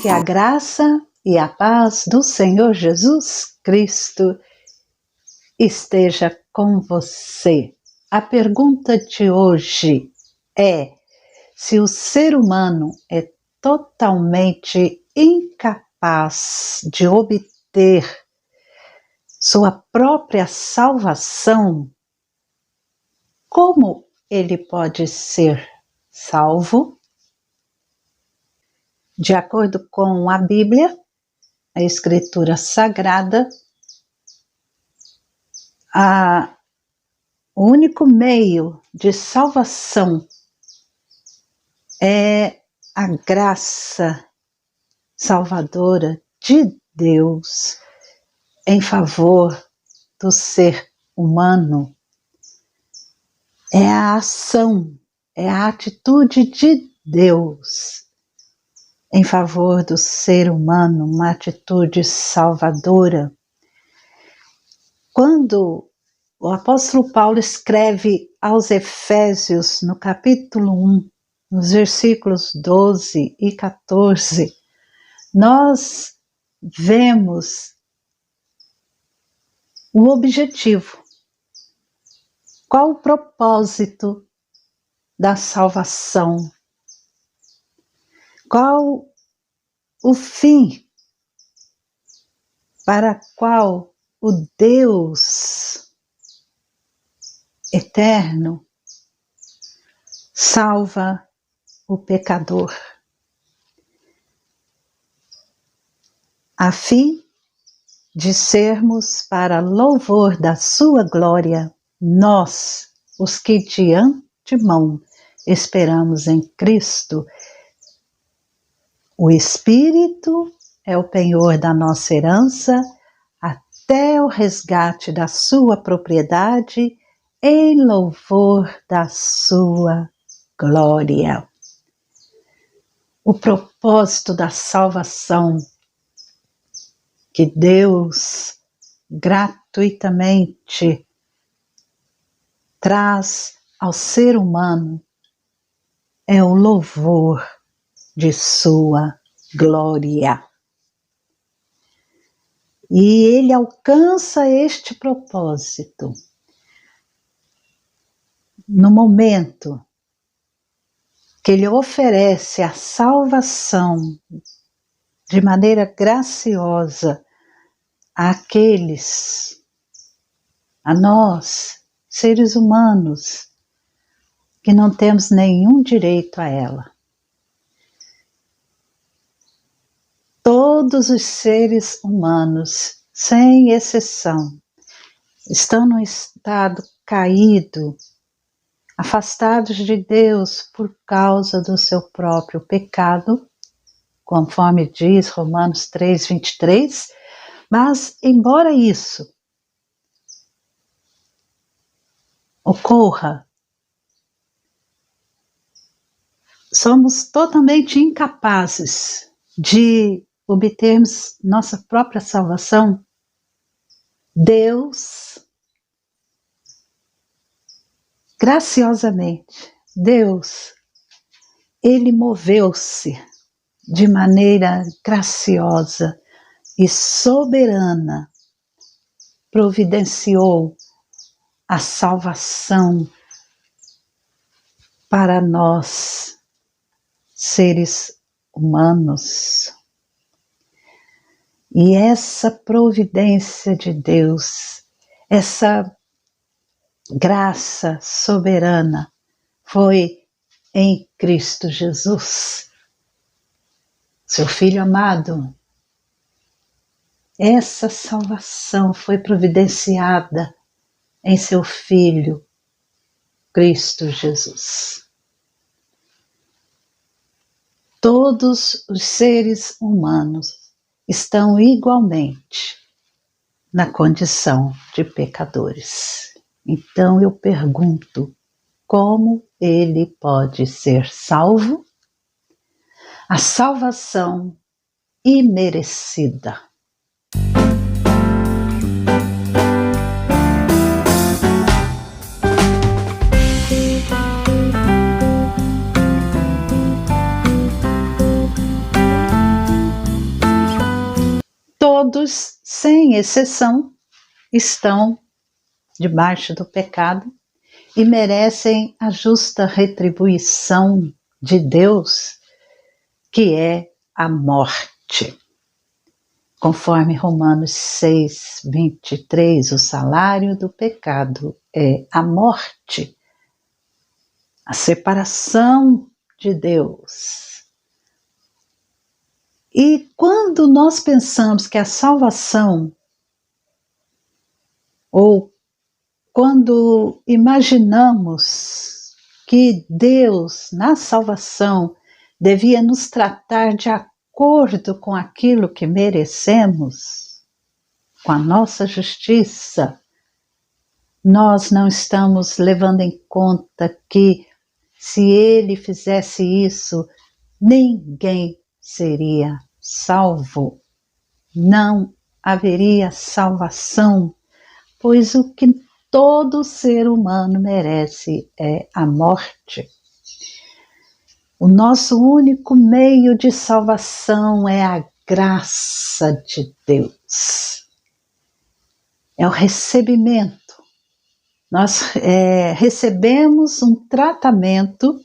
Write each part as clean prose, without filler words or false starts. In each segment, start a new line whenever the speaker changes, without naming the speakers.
Que a graça e a paz do Senhor Jesus Cristo esteja com você. A pergunta de hoje é: se o ser humano é totalmente incapaz de obter sua própria salvação, como ele pode ser salvo? De acordo com a Bíblia, a Escritura Sagrada, o único meio de salvação é a graça salvadora de Deus em favor do ser humano. É a ação, é a atitude de Deus em favor do ser humano, uma atitude salvadora. Quando o apóstolo Paulo escreve aos Efésios, no capítulo 1, nos versículos 12 e 14, nós vemos o objetivo. Qual o propósito da salvação? Qual o fim para qual o Deus eterno salva o pecador? A fim de sermos para louvor da sua glória, nós, os que de antemão esperamos em Cristo. O Espírito é o penhor da nossa herança, até o resgate da sua propriedade, em louvor da sua glória. O propósito da salvação que Deus gratuitamente traz ao ser humano é o louvor de sua glória. E ele alcança este propósito no momento que ele oferece a salvação de maneira graciosa àqueles, a nós, seres humanos, que não temos nenhum direito a ela. Todos os seres humanos, sem exceção, estão num estado caído, afastados de Deus por causa do seu próprio pecado, conforme diz Romanos 3:23, mas embora isso ocorra, somos totalmente incapazes de obtermos nossa própria salvação. Deus, graciosamente, ele moveu-se de maneira graciosa e soberana, providenciou a salvação para nós, seres humanos. E essa providência de Deus, essa graça soberana, foi em Cristo Jesus, seu Filho amado. Essa salvação foi providenciada em seu Filho, Cristo Jesus. Todos os seres humanos estão igualmente na condição de pecadores. Então eu pergunto, como ele pode ser salvo? A salvação imerecida. Todos, sem exceção, estão debaixo do pecado e merecem a justa retribuição de Deus, que é a morte. Conforme Romanos 6, 23, o salário do pecado é a morte, a separação de Deus. E quando nós pensamos que a salvação, ou quando imaginamos que Deus, na salvação, devia nos tratar de acordo com aquilo que merecemos, com a nossa justiça, nós não estamos levando em conta que, se Ele fizesse isso, ninguém seria salvo. Não haveria salvação, pois o que todo ser humano merece é a morte. O nosso único meio de salvação é a graça de Deus. É o recebimento. Nós recebemos um tratamento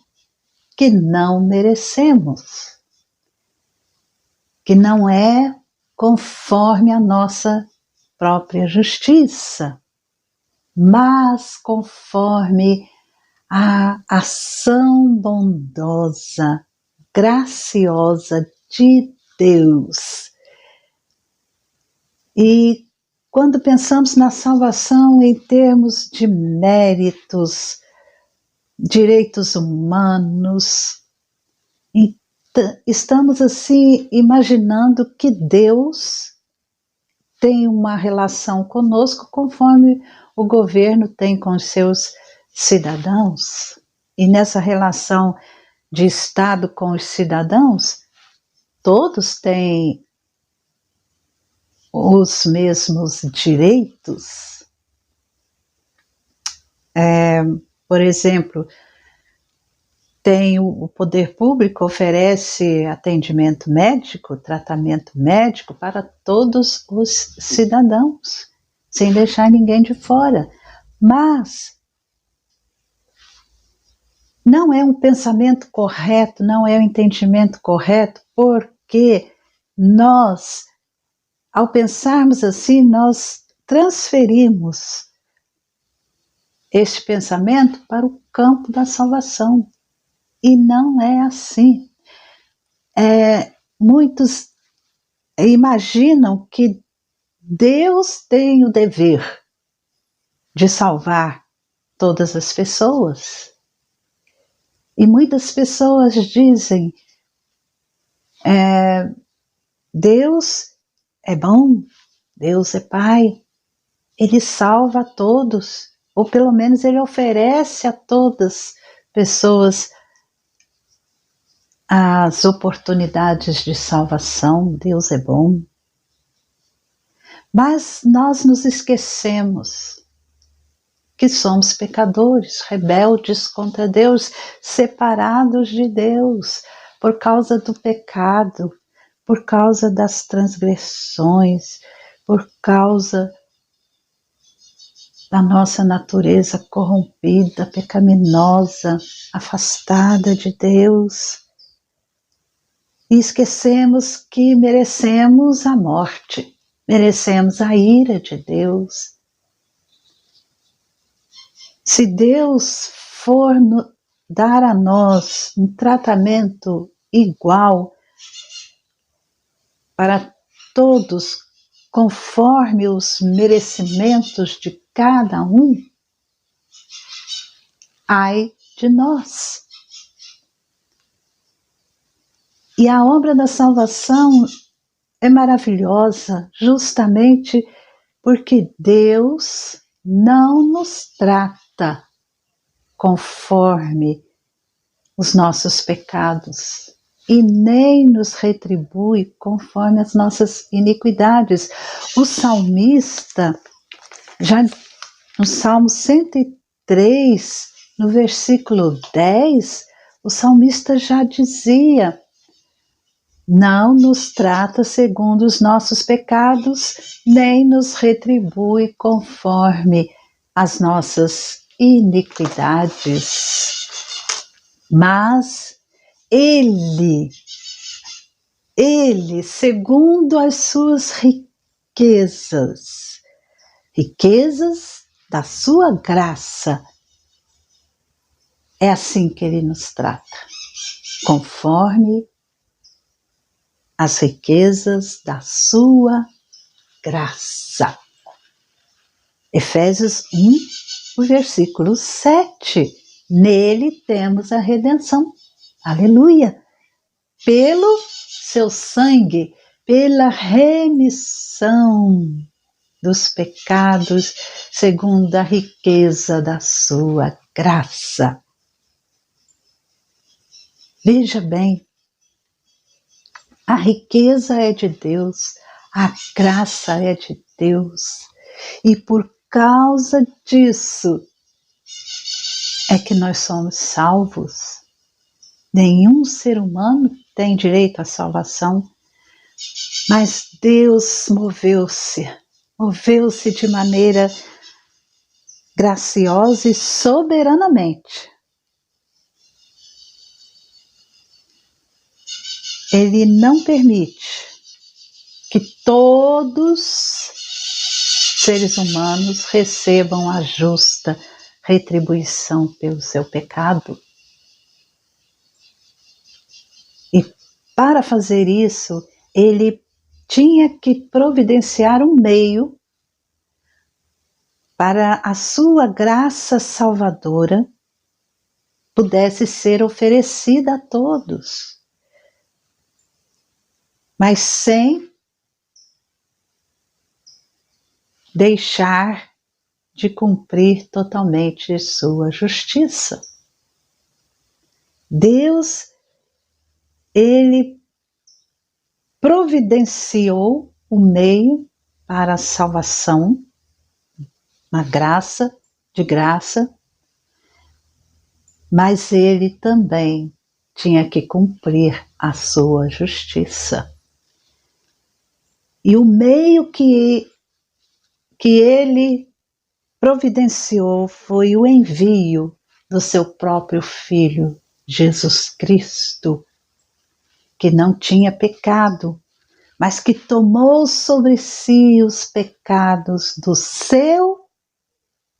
que não merecemos, que não é conforme a nossa própria justiça, mas conforme a ação bondosa, graciosa de Deus. E quando pensamos na salvação em termos de méritos, direitos humanos, estamos assim imaginando que Deus tem uma relação conosco conforme o governo tem com os seus cidadãos. E nessa relação de Estado com os cidadãos, todos têm os mesmos direitos. Por exemplo, tem o poder público oferece atendimento médico, tratamento médico para todos os cidadãos, sem deixar ninguém de fora. Mas não é um pensamento correto, não é um entendimento correto, porque nós, ao pensarmos assim, nós transferimos este pensamento para o campo da salvação. E não é assim. Muitos imaginam que Deus tem o dever de salvar todas as pessoas. E muitas pessoas dizem, Deus é bom, Deus é Pai, Ele salva a todos, ou pelo menos Ele oferece a todas as pessoas as oportunidades de salvação. Deus é bom. Mas nós nos esquecemos que somos pecadores, rebeldes contra Deus, separados de Deus por causa do pecado, por causa das transgressões, por causa da nossa natureza corrompida, pecaminosa, afastada de Deus. E esquecemos que merecemos a morte, merecemos a ira de Deus. Se Deus for dar a nós um tratamento igual para todos, conforme os merecimentos de cada um, ai de nós. E a obra da salvação é maravilhosa justamente porque Deus não nos trata conforme os nossos pecados e nem nos retribui conforme as nossas iniquidades. O salmista, já no Salmo 103, no versículo 10, o salmista já dizia: não nos trata segundo os nossos pecados, nem nos retribui conforme as nossas iniquidades. Mas Ele, segundo as suas riquezas da sua graça, é assim que Ele nos trata, conforme as riquezas da sua graça. Efésios 1, o versículo 7. Nele temos a redenção. Aleluia! Pelo seu sangue, pela remissão dos pecados, segundo a riqueza da sua graça. Veja bem, a riqueza é de Deus, a graça é de Deus, e por causa disso é que nós somos salvos. Nenhum ser humano tem direito à salvação, mas Deus moveu-se de maneira graciosa e soberanamente. Ele não permite que todos os seres humanos recebam a justa retribuição pelo seu pecado. E para fazer isso, ele tinha que providenciar um meio para a sua graça salvadora pudesse ser oferecida a todos, mas sem deixar de cumprir totalmente sua justiça. Deus, ele providenciou o meio para a salvação, de graça, mas ele também tinha que cumprir a sua justiça. E o meio que ele providenciou foi o envio do seu próprio Filho, Jesus Cristo, que não tinha pecado, mas que tomou sobre si os pecados do seu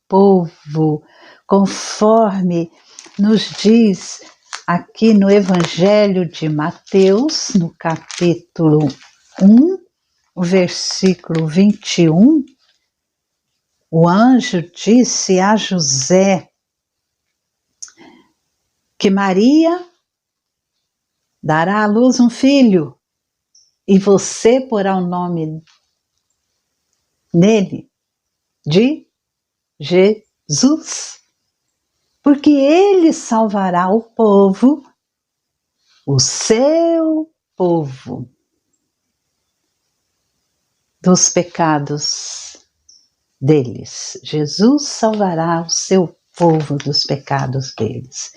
povo, conforme nos diz aqui no Evangelho de Mateus, no capítulo 1, o versículo 21, o anjo disse a José que Maria dará à luz um filho e você porá o nome nele de Jesus, porque ele salvará o povo, o seu povo, dos pecados deles. Jesus salvará o seu povo dos pecados deles.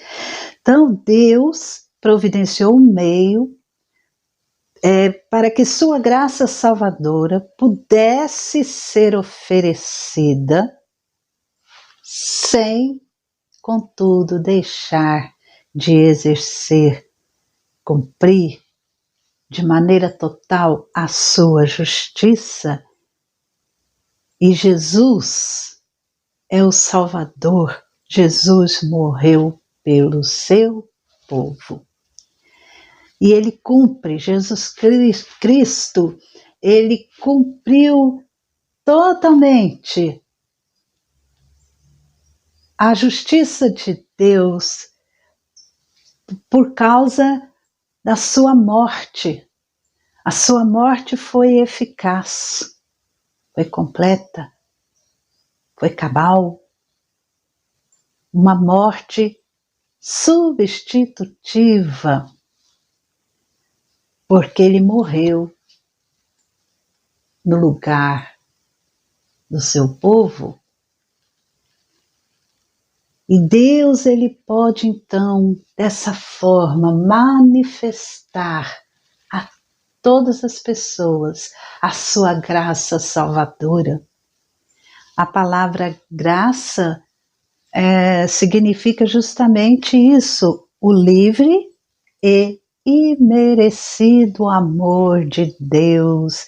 Então Deus providenciou um meio para que sua graça salvadora pudesse ser oferecida sem, contudo, deixar de exercer, cumprir de maneira total a sua justiça. E Jesus é o Salvador. Jesus morreu pelo seu povo. E ele cumpre, Jesus Cristo, ele cumpriu totalmente a justiça de Deus por causa da sua morte. A sua morte foi eficaz, foi completa, foi cabal, uma morte substitutiva, porque ele morreu no lugar do seu povo. E Deus, ele pode então, dessa forma, manifestar a todas as pessoas a sua graça salvadora. A palavra graça significa justamente isso, o livre e imerecido amor de Deus,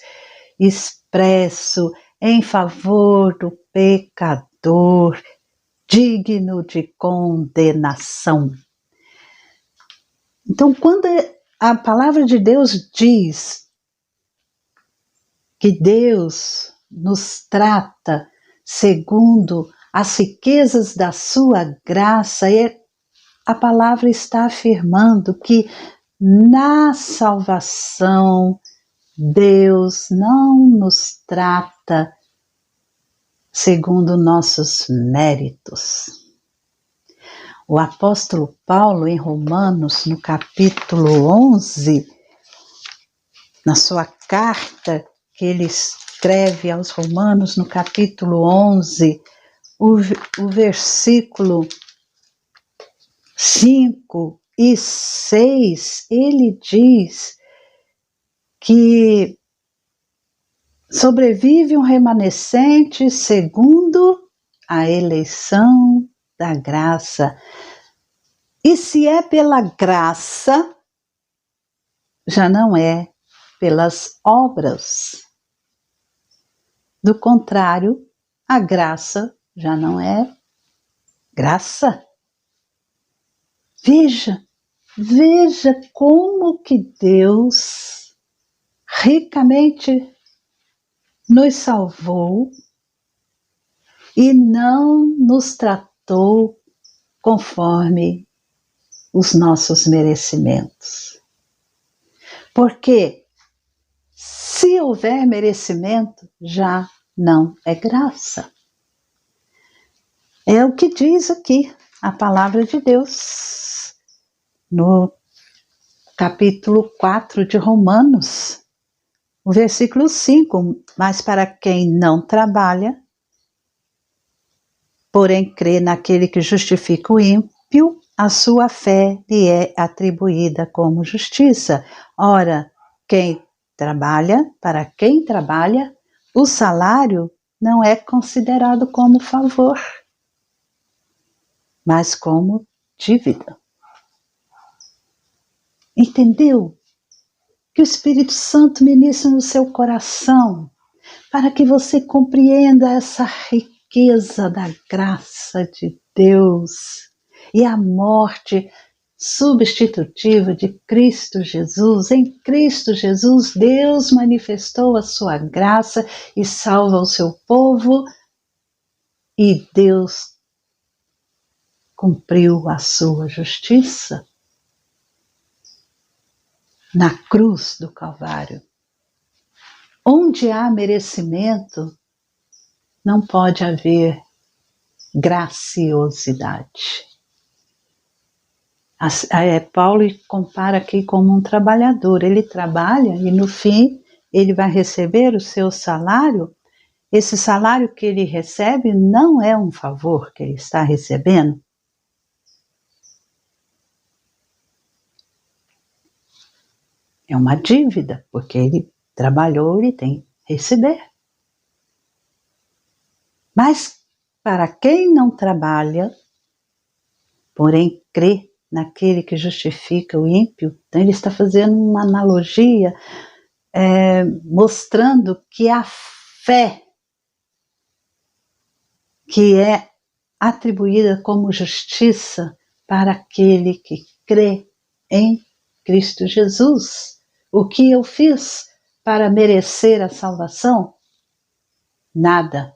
expresso em favor do pecador, digno de condenação. Então, quando a palavra de Deus diz que Deus nos trata segundo as riquezas da sua graça, a palavra está afirmando que na salvação Deus não nos trata segundo nossos méritos. O apóstolo Paulo, em Romanos, no capítulo 11, na sua carta que ele escreve aos Romanos, no capítulo 11, o versículo 5 e 6, ele diz que sobrevive um remanescente segundo a eleição da graça. E se é pela graça, já não é pelas obras. Do contrário, a graça já não é graça. Veja como que Deus ricamente nos salvou e não nos tratou conforme os nossos merecimentos. Porque se houver merecimento, já não é graça. É o que diz aqui a palavra de Deus, no capítulo 4 de Romanos, o versículo 5, mas para quem não trabalha, porém crê naquele que justifica o ímpio, a sua fé lhe é atribuída como justiça. Ora, para quem trabalha, o salário não é considerado como favor, mas como dívida. Entendeu? Que o Espírito Santo ministre no seu coração, para que você compreenda essa riqueza da graça de Deus e a morte substitutiva de Cristo Jesus. Em Cristo Jesus, Deus manifestou a sua graça e salva o seu povo, e Deus cumpriu a sua justiça na cruz do Calvário. Onde há merecimento, não pode haver graciosidade. Paulo compara aqui como um trabalhador. Ele trabalha e no fim ele vai receber o seu salário. Esse salário que ele recebe não é um favor que ele está recebendo. É uma dívida, porque ele trabalhou e tem que receber. Mas para quem não trabalha, porém crê naquele que justifica o ímpio, então ele está fazendo uma analogia, mostrando que a fé que é atribuída como justiça para aquele que crê em Cristo Jesus. O que eu fiz para merecer a salvação? Nada.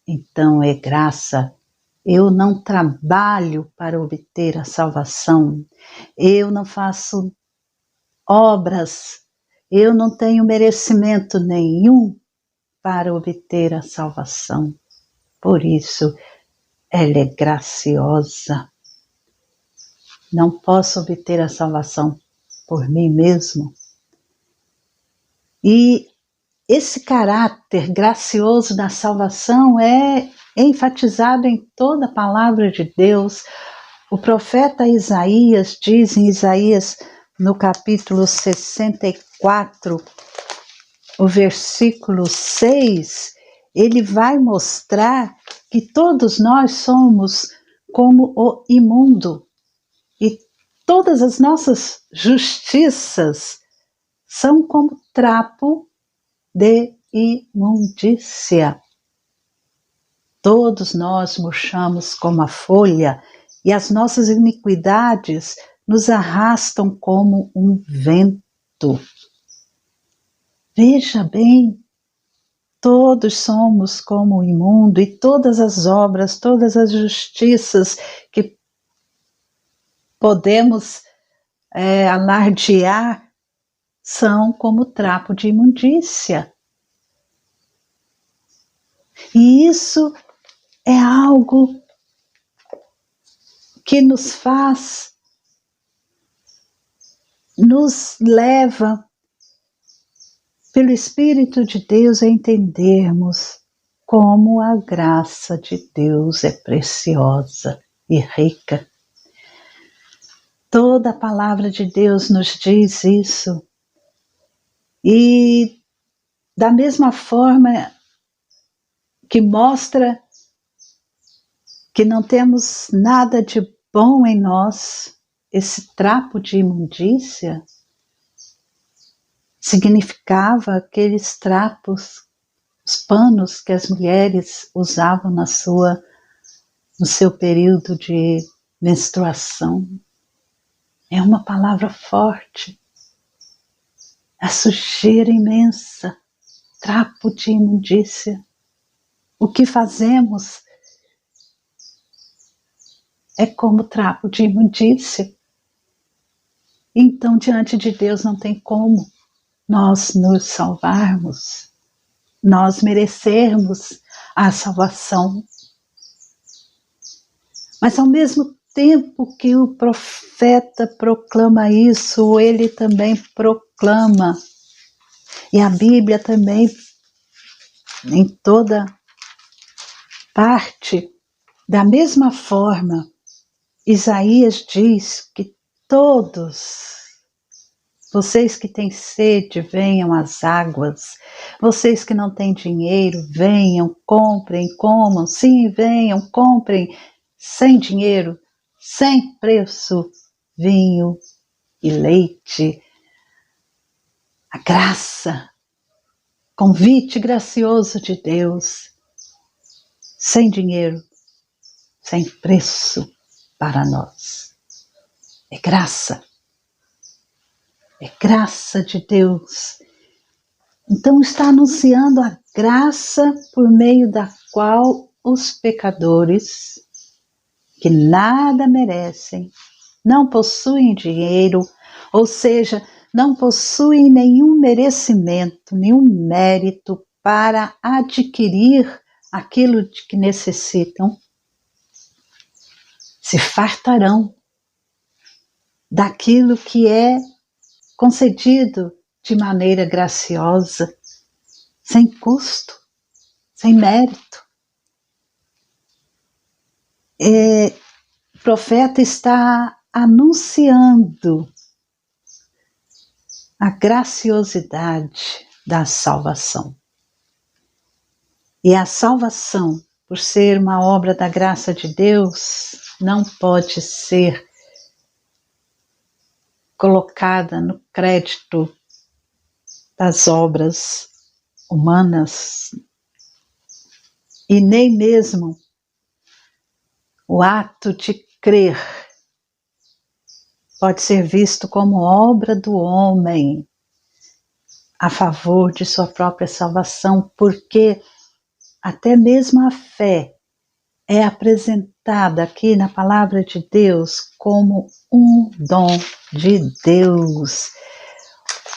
Então é graça. Eu não trabalho para obter a salvação. Eu não faço obras. Eu não tenho merecimento nenhum para obter a salvação. Por isso, ela é graciosa. Não posso obter a salvação por mim mesmo. E esse caráter gracioso da salvação é enfatizado em toda a palavra de Deus. O profeta Isaías diz em Isaías no capítulo 64, o versículo 6, ele vai mostrar que todos nós somos como o imundo e todas as nossas justiças são como trapo de imundícia. Todos nós murchamos como a folha e as nossas iniquidades nos arrastam como um vento. Veja bem, todos somos como o imundo e todas as obras, todas as justiças que podemos alardear são como trapo de imundícia. E isso é algo que nos leva pelo Espírito de Deus a entendermos como a graça de Deus é preciosa e rica. Toda a palavra de Deus nos diz isso. E da mesma forma que mostra que não temos nada de bom em nós, esse trapo de imundícia significava aqueles trapos, os panos que as mulheres usavam no seu período de menstruação. É uma palavra forte. A sujeira imensa, trapo de imundícia. O que fazemos é como trapo de imundícia. Então, diante de Deus não tem como nós nos salvarmos, nós merecermos a salvação. Mas ao mesmo tempo que o profeta proclama isso, ele também proclama, e a Bíblia também, em toda parte, da mesma forma, Isaías diz que todos, vocês que têm sede, venham às águas. Vocês que não têm dinheiro, venham, comprem, comam. Sim, venham, comprem, sem dinheiro, sem preço, vinho e leite. A graça, convite gracioso de Deus, sem dinheiro, sem preço para nós. É graça. É graça de Deus. Então está anunciando a graça por meio da qual os pecadores, que nada merecem, não possuem dinheiro, ou seja, não possuem nenhum merecimento, nenhum mérito para adquirir aquilo de que necessitam, se fartarão daquilo que é concedido de maneira graciosa, sem custo, sem mérito. O profeta está anunciando a graciosidade da salvação. E a salvação, por ser uma obra da graça de Deus, não pode ser colocada no crédito das obras humanas e nem mesmo o ato de crer pode ser visto como obra do homem a favor de sua própria salvação, porque até mesmo a fé é apresentada aqui na palavra de Deus como um dom de Deus.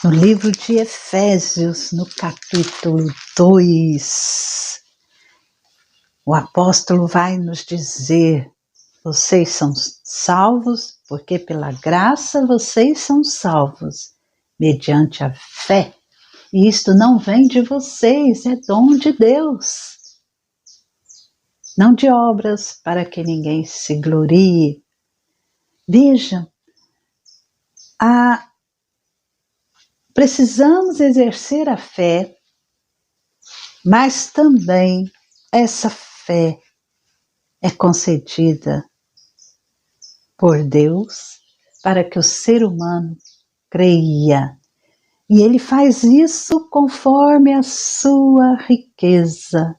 No livro de Efésios, no capítulo 2, o apóstolo vai nos dizer: vocês são salvos, porque pela graça vocês são salvos, mediante a fé. E isto não vem de vocês, é dom de Deus. Não de obras, para que ninguém se glorie. Veja, a Precisamos exercer a fé, mas também essa fé é concedida por Deus para que o ser humano creia. E ele faz isso conforme a sua riqueza,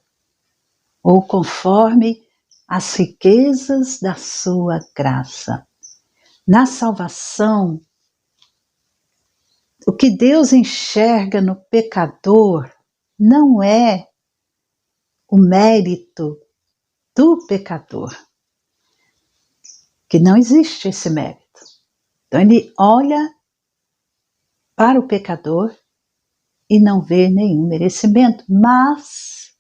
ou conforme as riquezas da sua graça. Na salvação, o que Deus enxerga no pecador não é o mérito do pecador, que não existe esse mérito. Então ele olha para o pecador e não vê nenhum merecimento, mas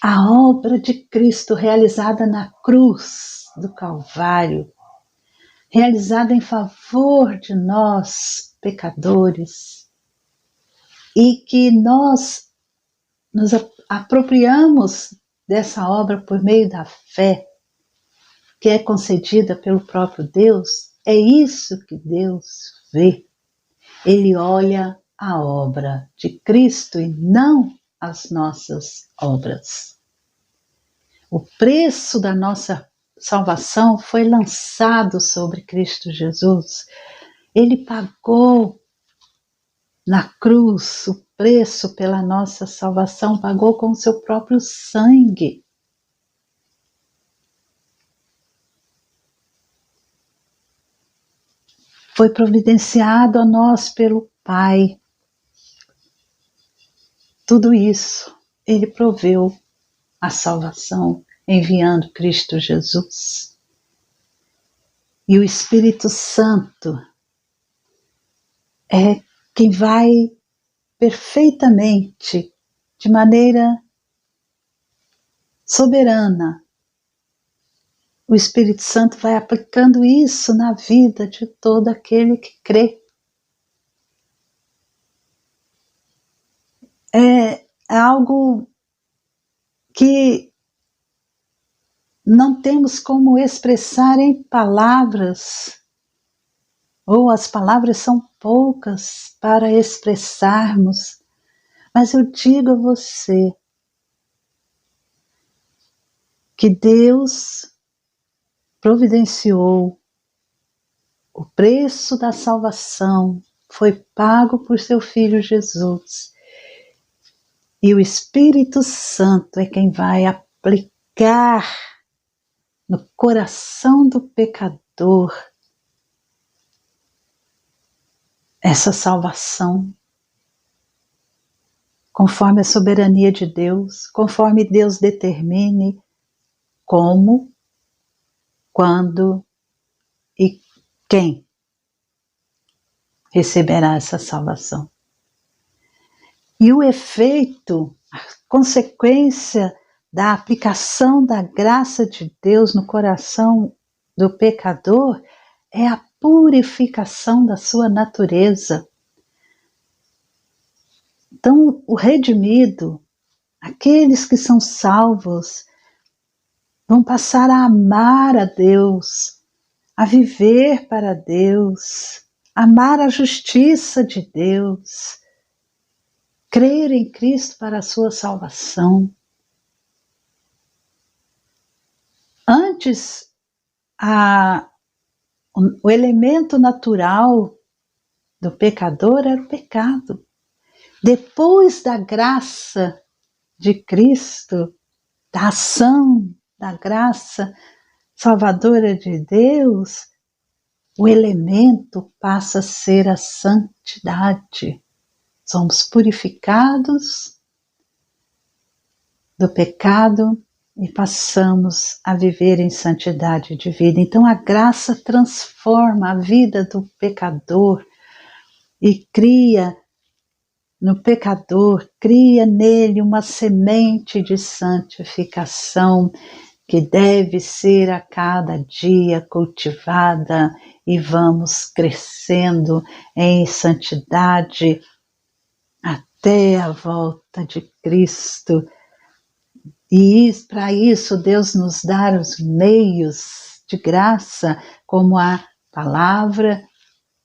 a obra de Cristo realizada na cruz do Calvário, realizada em favor de nós, pecadores, e que nós nos apropriamos dessa obra por meio da fé, que é concedida pelo próprio Deus, é isso que Deus vê. Ele olha a obra de Cristo e não as nossas obras. O preço da nossa salvação foi lançado sobre Cristo Jesus. Ele pagou na cruz o preço pela nossa salvação, pagou com o seu próprio sangue. Foi providenciado a nós pelo Pai. Tudo isso, ele proveu a salvação, enviando Cristo Jesus. E o Espírito Santo é quem vai perfeitamente, de maneira soberana, o Espírito Santo vai aplicando isso na vida de todo aquele que crê. É algo que não temos como expressar em palavras, ou as palavras são poucas para expressarmos, mas eu digo a você que Deus providenciou o preço da salvação, foi pago por seu Filho Jesus, e o Espírito Santo é quem vai aplicar no coração do pecador essa salvação, conforme a soberania de Deus, conforme Deus determine como, quando e quem receberá essa salvação. E o efeito, a consequência da aplicação da graça de Deus no coração do pecador é a purificação da sua natureza. Então, o redimido, aqueles que são salvos, vão passar a amar a Deus, a viver para Deus, amar a justiça de Deus, crer em Cristo para a sua salvação. Antes, o elemento natural do pecador era o pecado. Depois da graça de Cristo, da ação da graça salvadora de Deus, o elemento passa a ser a santidade. Somos purificados do pecado e passamos a viver em santidade de vida. Então a graça transforma a vida do pecador e cria no pecador, cria nele uma semente de santificação que deve ser a cada dia cultivada, e vamos crescendo em santidade até a volta de Cristo. E para isso Deus nos dá os meios de graça, como a palavra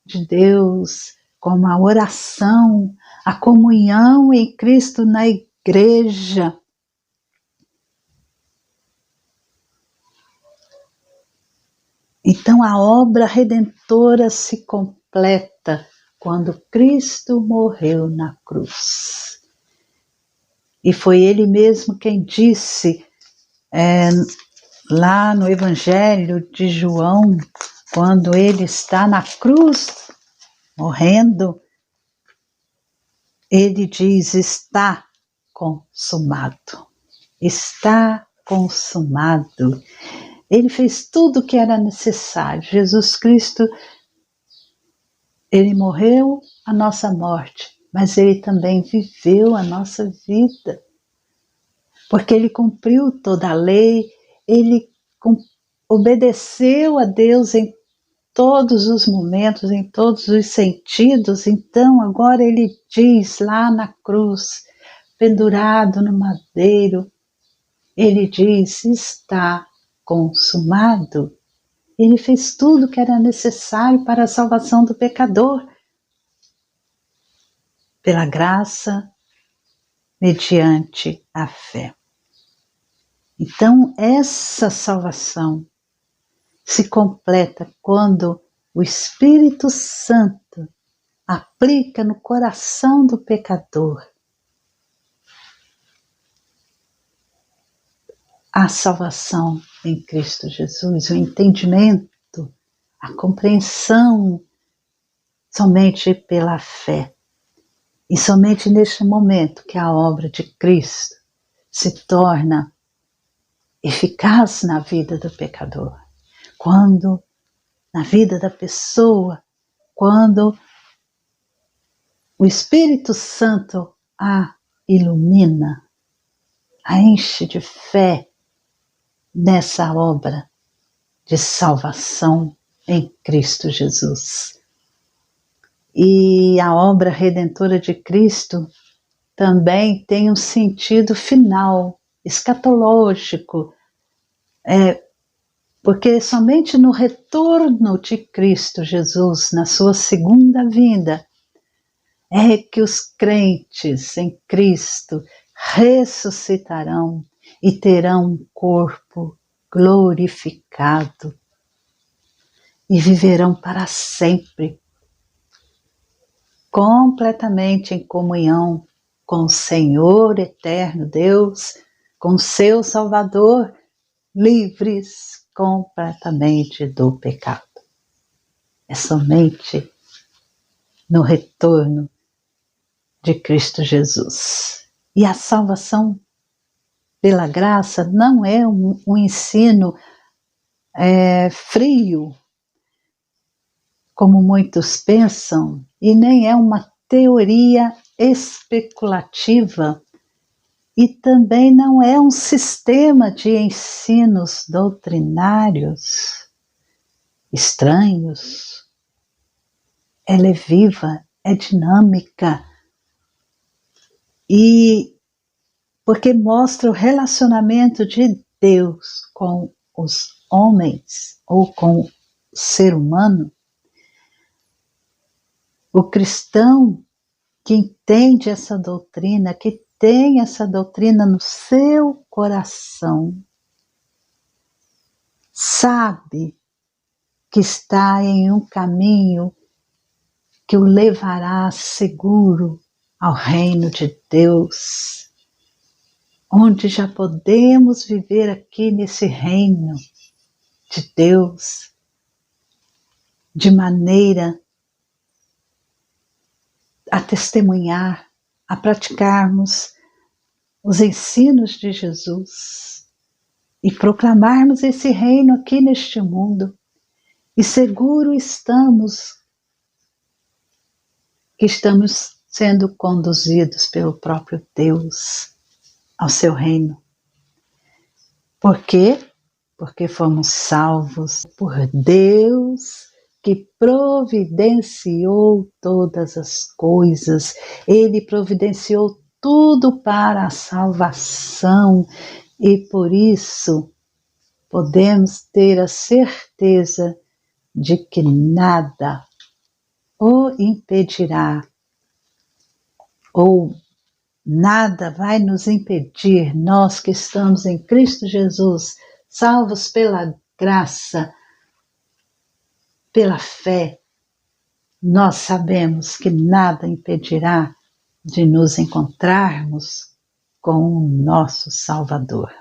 de Deus, como a oração, a comunhão em Cristo na igreja. Então a obra redentora se completa quando Cristo morreu na cruz. E foi Ele mesmo quem disse lá no Evangelho de João, quando Ele está na cruz, morrendo, Ele diz: está consumado. Está consumado. Ele fez tudo o que era necessário. Jesus Cristo, Ele morreu a nossa morte, mas Ele também viveu a nossa vida. Porque Ele cumpriu toda a lei, Ele obedeceu a Deus em todos os momentos, em todos os sentidos. Então agora Ele diz lá na cruz, pendurado no madeiro, Ele diz: está consumado. Ele fez tudo o que era necessário para a salvação do pecador, pela graça, mediante a fé. Então, essa salvação se completa quando o Espírito Santo aplica no coração do pecador a salvação em Cristo Jesus, o entendimento, a compreensão somente pela fé. E somente neste momento que a obra de Cristo se torna eficaz na vida do pecador. Quando, na vida da pessoa, quando o Espírito Santo a ilumina, a enche de fé nessa obra de salvação em Cristo Jesus. E a obra redentora de Cristo também tem um sentido final, escatológico, porque somente no retorno de Cristo Jesus, na sua segunda vinda, é que os crentes em Cristo ressuscitarão e terão um corpo glorificado e viverão para sempre, completamente em comunhão com o Senhor eterno Deus, com seu Salvador, livres completamente do pecado. É somente no retorno de Cristo Jesus. E a salvação pela graça não é um ensino frio, como muitos pensam, e nem é uma teoria especulativa, e também não é um sistema de ensinos doutrinários estranhos. Ela é viva, é dinâmica, e porque mostra o relacionamento de Deus com os homens ou com o ser humano. O cristão que entende essa doutrina, que tem essa doutrina no seu coração, sabe que está em um caminho que o levará seguro ao reino de Deus, onde já podemos viver aqui nesse reino de Deus de maneira a testemunhar, a praticarmos os ensinos de Jesus e proclamarmos esse reino aqui neste mundo. E seguro estamos que estamos sendo conduzidos pelo próprio Deus ao seu reino. Por quê? Porque fomos salvos por Deus, que providenciou todas as coisas. Ele providenciou tudo para a salvação, e por isso podemos ter a certeza de que nada o impedirá, ou nada vai nos impedir, nós que estamos em Cristo Jesus, salvos pela graça, pela fé, nós sabemos que nada impedirá de nos encontrarmos com o nosso Salvador.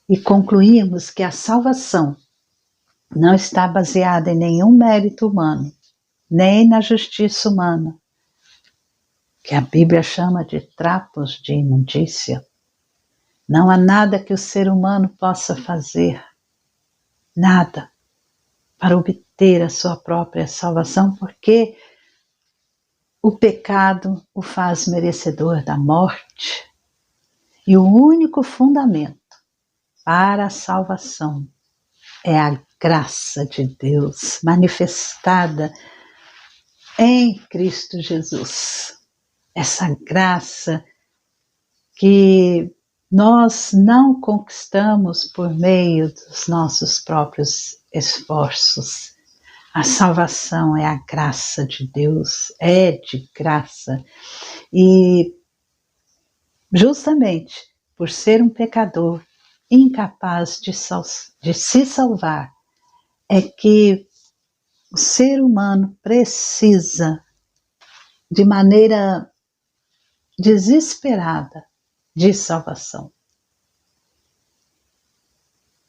E concluímos que a salvação não está baseada em nenhum mérito humano, nem na justiça humana, que a Bíblia chama de trapos de imundícia. Não há nada que o ser humano possa fazer, nada, para obter a sua própria salvação, porque o pecado o faz merecedor da morte. E o único fundamento para a salvação é a graça de Deus manifestada em Cristo Jesus. Essa graça que nós não conquistamos por meio dos nossos próprios esforços. A salvação é a graça de Deus, é de graça. E justamente por ser um pecador incapaz de se salvar, é que o ser humano precisa, de maneira desesperada, de salvação.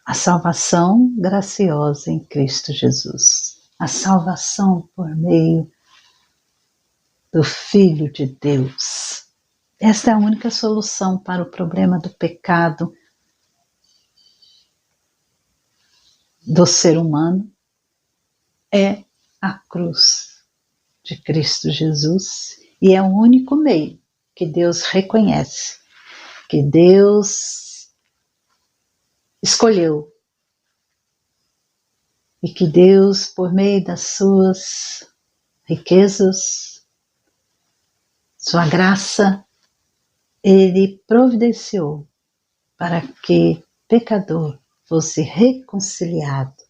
A salvação graciosa em Cristo Jesus. A salvação por meio do Filho de Deus. Esta é a única solução para o problema do pecado do ser humano, é a cruz de Cristo Jesus, e é o único meio que Deus reconhece, que Deus escolheu, e que Deus, por meio das suas riquezas, sua graça, Ele providenciou para que pecador fosse reconciliado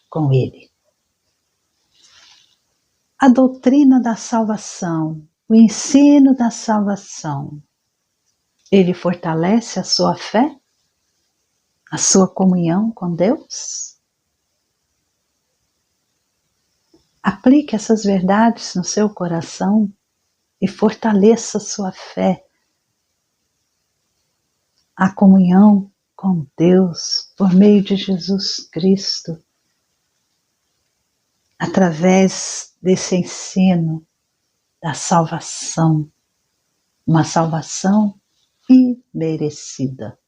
com Ele. A doutrina da salvação, o ensino da salvação, ele fortalece a sua fé, a sua comunhão com Deus? Aplique essas verdades no seu coração e fortaleça a sua fé, a comunhão com Deus por meio de Jesus Cristo, através desse ensino da salvação, uma salvação imerecida.